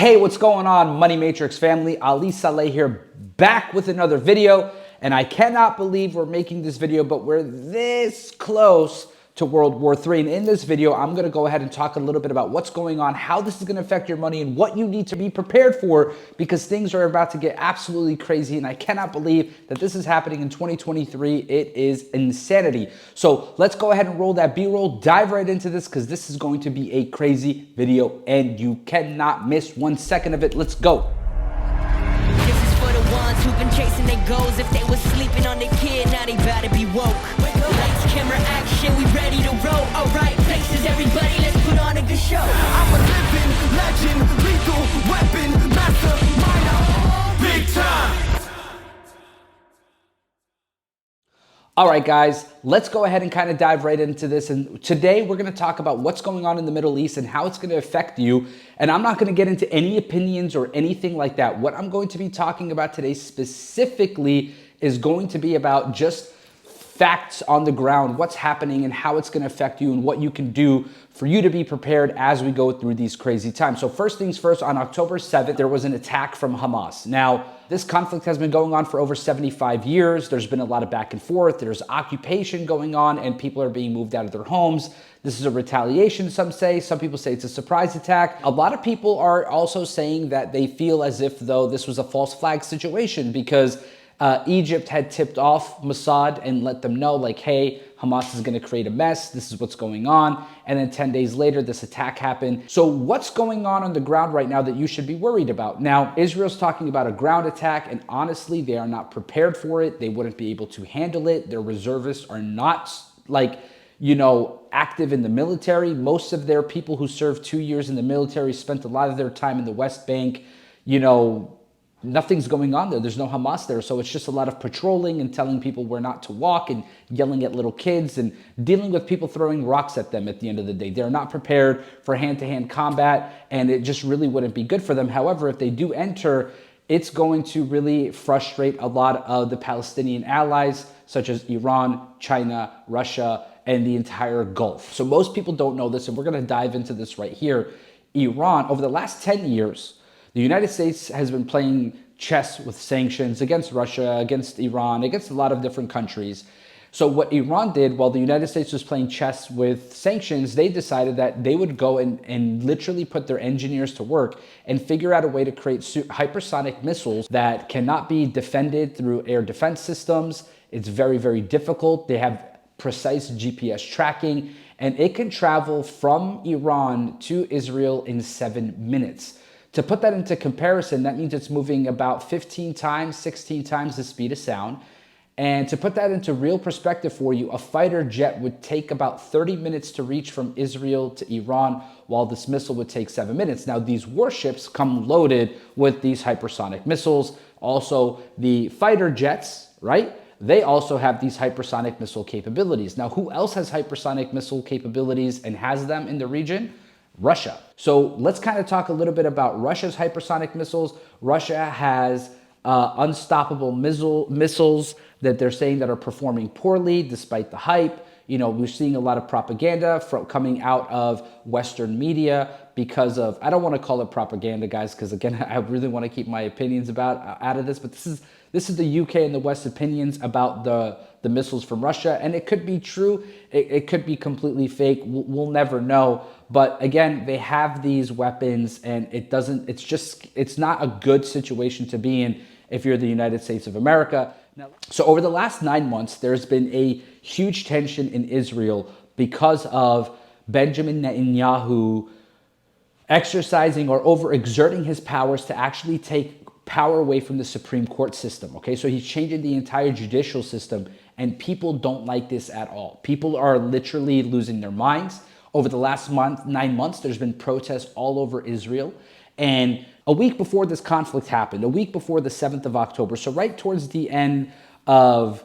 Hey, what's going on, Money Matrix family? Ali Saleh here, back with another video. And I cannot believe we're making this video, but we're this close to World War III. And in this video, I'm gonna go ahead and talk a little bit about what's going on, how this is gonna affect your money, and what you need to be prepared for, because things are about to get absolutely crazy. And I cannot believe that this is happening in 2023. It is insanity. So let's go ahead and roll that B-roll, dive right into this, because this is going to be a crazy video and you cannot miss 1 second of it. Let's go. Who've been chasing their goals. If they was sleeping on their kid, now they better be woke. Lights, camera, action, we ready to roll. Alright, places, everybody, let's put on a good show. I'm a living legend, lethal weapon, mastermind, big time. All right, guys, let's go ahead and kind of dive right into this. And today we're going to talk about what's going on in the Middle East and how it's going to affect you. And I'm not going to get into any opinions or anything like that. What I'm going to be talking about today specifically is going to be about just facts on the ground, what's happening and how it's going to affect you and what you can do for you to be prepared as we go through these crazy times. So first things first, on October 7th, there was an attack from Hamas. Now, this conflict has been going on for over 75 years. There's been a lot of back and forth. There's occupation going on and people are being moved out of their homes. This is a retaliation, some say. Some people say it's a surprise attack. A lot of people are also saying that they feel as if though this was a false flag situation because Egypt had tipped off Mossad and let them know like, hey, Hamas is going to create a mess. This is what's going on. And then 10 days later, this attack happened. So what's going on the ground right now that you should be worried about? Now, Israel's talking about a ground attack, and honestly, they are not prepared for it. They wouldn't be able to handle it. Their reservists are not active in the military. Most of their people who served 2 years in the military spent a lot of their time in the West Bank, nothing's going on there. There's no Hamas there. So it's just a lot of patrolling and telling people where not to walk and yelling at little kids and dealing with people throwing rocks at them at the end of the day. They're not prepared for hand-to-hand combat, and it just really wouldn't be good for them. However, if they do enter, it's going to really frustrate a lot of the Palestinian allies, such as Iran, China, Russia, and the entire Gulf. So most people don't know this, and we're going to dive into this right here. Iran, over the last 10 years, the United States has been playing chess with sanctions against Russia, against Iran, against a lot of different countries. So what Iran did while the United States was playing chess with sanctions, they decided that they would go and literally put their engineers to work and figure out a way to create hypersonic missiles that cannot be defended through air defense systems. It's very, very difficult. They have precise GPS tracking, and it can travel from Iran to Israel in 7 minutes. To put that into comparison, that means it's moving about 15 times, 16 times the speed of sound. And to put that into real perspective for you, a fighter jet would take about 30 minutes to reach from Israel to Iran, while this missile would take 7 minutes. Now, these warships come loaded with these hypersonic missiles. Also, the fighter jets, right? They also have these hypersonic missile capabilities. Now, who else has hypersonic missile capabilities and has them in the region? Russia. So let's kind of talk a little bit about Russia's hypersonic missiles. Russia has unstoppable missiles that they're saying that are performing poorly despite the hype. We're seeing a lot of propaganda coming out of Western media because of, I don't want to call it propaganda, guys, because again, I really want to keep my opinions out of this, but this is the UK and the West opinions about the missiles from Russia, and it could be true, it could be completely fake, we'll never know. But again, they have these weapons, and it's not a good situation to be in if you're the United States of America. So over the last 9 months, there's been a huge tension in Israel because of Benjamin Netanyahu exercising or overexerting his powers to actually take power away from the Supreme Court system. Okay, so he's changing the entire judicial system, and people don't like this at all. People are literally losing their minds. Over the last 9 months, there's been protests all over Israel. And a week before this conflict happened, a week before the 7th of October, so right towards the end of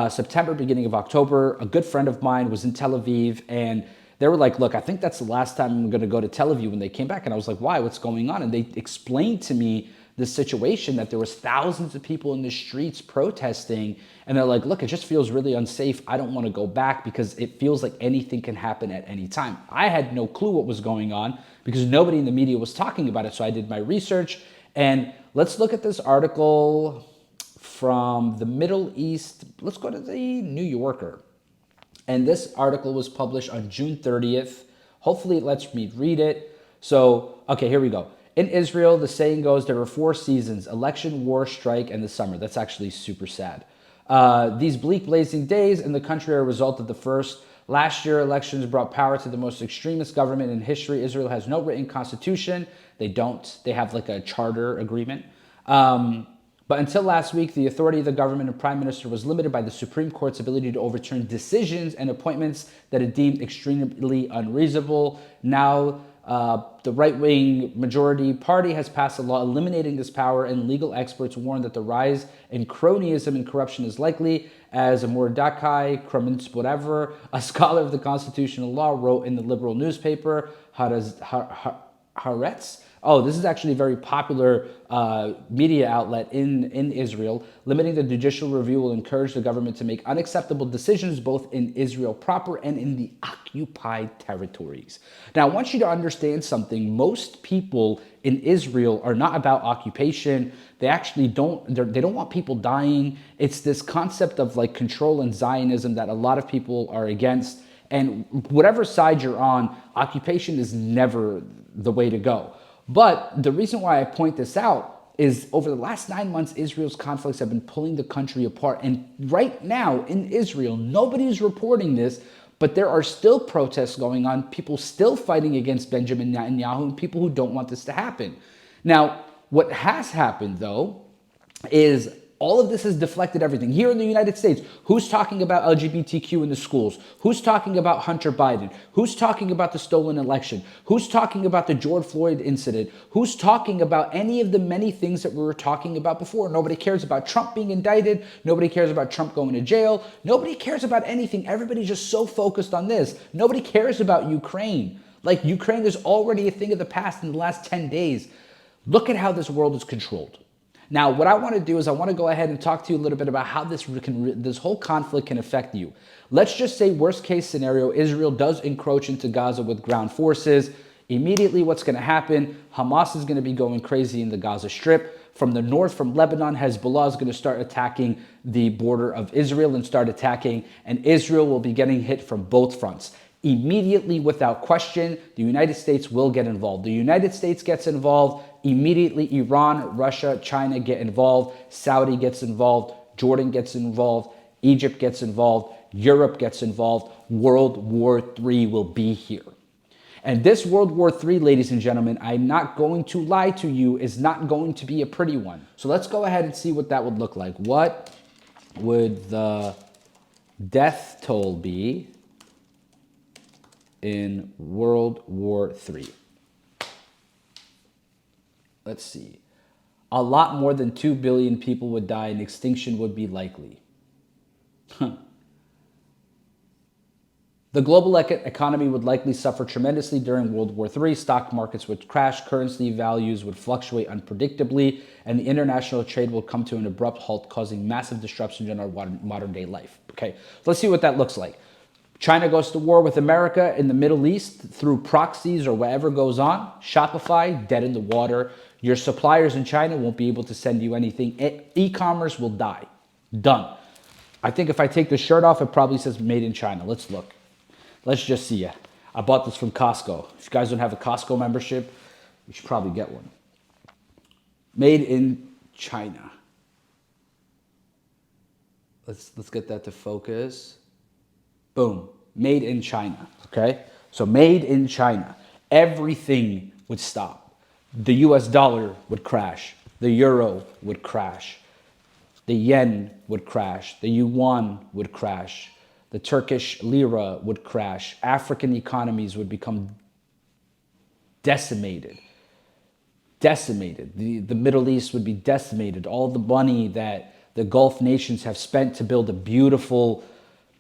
September, beginning of October, a good friend of mine was in Tel Aviv, and they were like, look, I think that's the last time I'm going to go to Tel Aviv when they came back. And I was like, why? What's going on? And they explained to me this situation that there was thousands of people in the streets protesting, and they're like, look, it just feels really unsafe. I don't want to go back because it feels like anything can happen at any time. I had no clue what was going on because nobody in the media was talking about it. So I did my research, and let's look at this article from the Middle East. Let's go to the New Yorker. And this article was published on June 30th. Hopefully it lets me read it. So, okay, here we go. In Israel, the saying goes, there are 4 seasons: election, war, strike, and the summer. That's actually super sad. These bleak blazing days in the country are a result of the first. Last year, elections brought power to the most extremist government in history. Israel has no written constitution. They don't. They have like a charter agreement. But until last week, the authority of the government and prime minister was limited by the Supreme Court's ability to overturn decisions and appointments that it deemed extremely unreasonable. Now, the right-wing majority party has passed a law eliminating this power, and legal experts warn that the rise in cronyism and corruption is likely, as Mordecai Kremins, whatever, a scholar of the constitutional law, wrote in the liberal newspaper Haaretz. Oh, this is actually a very popular media outlet in Israel. Limiting the judicial review will encourage the government to make unacceptable decisions both in Israel proper and in the occupied territories. Now, I want you to understand something. Most people in Israel are not about occupation. They actually they don't want people dying. It's this concept of like control and Zionism that a lot of people are against. And whatever side you're on, occupation is never the way to go. But the reason why I point this out is over the last 9 months, Israel's conflicts have been pulling the country apart. And right now in Israel, nobody's reporting this, but there are still protests going on, people still fighting against Benjamin Netanyahu, and people who don't want this to happen. Now, what has happened, though, is all of this has deflected everything. Here in the United States, who's talking about LGBTQ in the schools? Who's talking about Hunter Biden? Who's talking about the stolen election? Who's talking about the George Floyd incident? Who's talking about any of the many things that we were talking about before? Nobody cares about Trump being indicted. Nobody cares about Trump going to jail. Nobody cares about anything. Everybody's just so focused on this. Nobody cares about Ukraine. Like, Ukraine is already a thing of the past in the last 10 days. Look at how this world is controlled. Now, what I want to do is I want to go ahead and talk to you a little bit about how this whole conflict can affect you. Let's just say worst case scenario, Israel does encroach into Gaza with ground forces. Immediately what's going to happen, Hamas is going to be going crazy in the Gaza Strip. From the north, from Lebanon, Hezbollah is going to start attacking the border of Israel and Israel will be getting hit from both fronts. Immediately, without question, the United States will get involved. The United States gets involved. Immediately, Iran, Russia, China get involved. Saudi gets involved. Jordan gets involved. Egypt gets involved. Europe gets involved. World War III will be here. And this World War III, ladies and gentlemen, I'm not going to lie to you, is not going to be a pretty one. So let's go ahead and see what that would look like. What would the death toll be in World War III? Let's see. A lot more than 2 billion people would die and extinction would be likely. The global economy would likely suffer tremendously during World War III. Stock markets would crash, currency values would fluctuate unpredictably, and the international trade will come to an abrupt halt, causing massive disruption in our modern day life. Okay, let's see what that looks like. China goes to war with America in the Middle East through proxies or whatever goes on. Shopify, dead in the water. Your suppliers in China won't be able to send you anything. E-commerce will die. Done. I think if I take the shirt off, it probably says made in China. Let's look. Let's just see. I bought this from Costco. If you guys don't have a Costco membership, you should probably get one. Made in China. Let's get that to focus. Boom. Made in China. Okay? So made in China. Everything would stop. The US dollar would crash. The euro would crash. The yen would crash. The yuan would crash. The Turkish lira would crash. African economies would become decimated. Decimated. The Middle East would be decimated. All the money that the Gulf nations have spent to build a beautiful,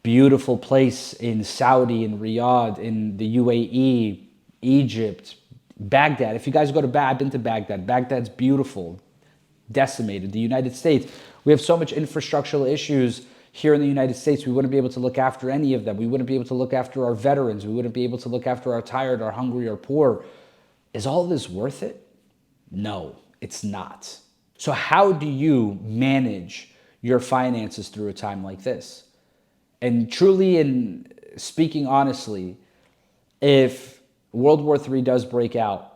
beautiful place in Saudi, in Riyadh, in the UAE, Egypt, Baghdad. If you guys go to I've been to Baghdad. Baghdad's beautiful. decimated. The United States, we have so much infrastructural issues here in the United States. We wouldn't be able to look after any of them. We wouldn't be able to look after our veterans. We wouldn't be able to look after our tired, our hungry, our poor. Is all this worth it? No, it's not. So how do you manage your finances through a time like this? And truly, and speaking honestly, if World War III does break out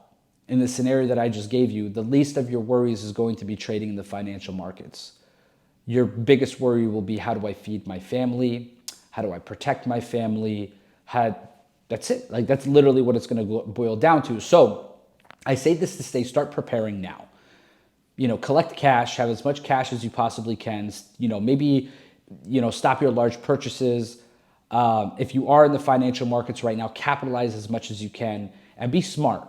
in the scenario that I just gave you, the least of your worries is going to be trading in the financial markets. Your biggest worry will be, how do I feed my family? How do I protect my family? That's it. Like, that's literally what it's going to boil down to. So I say this to say, start preparing now. Collect cash, have as much cash as you possibly can. Maybe, stop your large purchases. If you are in the financial markets right now, capitalize as much as you can and be smart.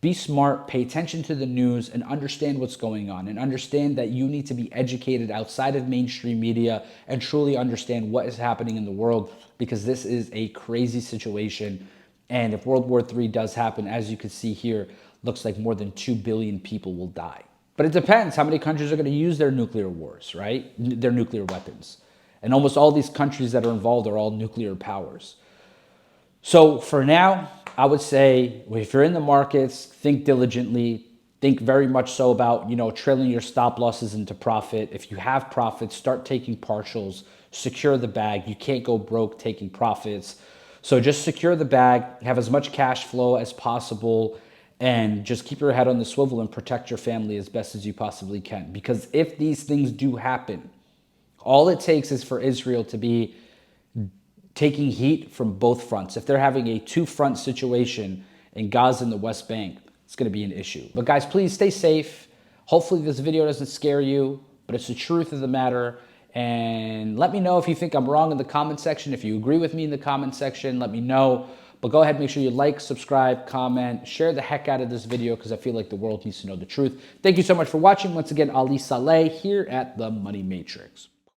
Be smart, pay attention to the news, and understand what's going on, and understand that you need to be educated outside of mainstream media and truly understand what is happening in the world, because this is a crazy situation. And if World War III does happen, as you can see here, looks like more than 2 billion people will die. But it depends how many countries are going to use their nuclear wars, right? Their nuclear weapons. And almost all these countries that are involved are all nuclear powers. So for now, I would say, if you're in the markets, think diligently, think very much so about, trailing your stop losses into profit. If you have profits, start taking partials, secure the bag. You can't go broke taking profits. So just secure the bag, have as much cash flow as possible, and just keep your head on the swivel and protect your family as best as you possibly can. Because if these things do happen, all it takes is for Israel to be taking heat from both fronts. If they're having a two-front situation in Gaza and the West Bank, it's going to be an issue. But guys, please stay safe. Hopefully this video doesn't scare you, but it's the truth of the matter. And let me know if you think I'm wrong in the comment section. If you agree with me in the comment section, let me know. But go ahead, make sure you like, subscribe, comment, share the heck out of this video, because I feel like the world needs to know the truth. Thank you so much for watching. Once again, Ali Saleh here at The Money Matrix.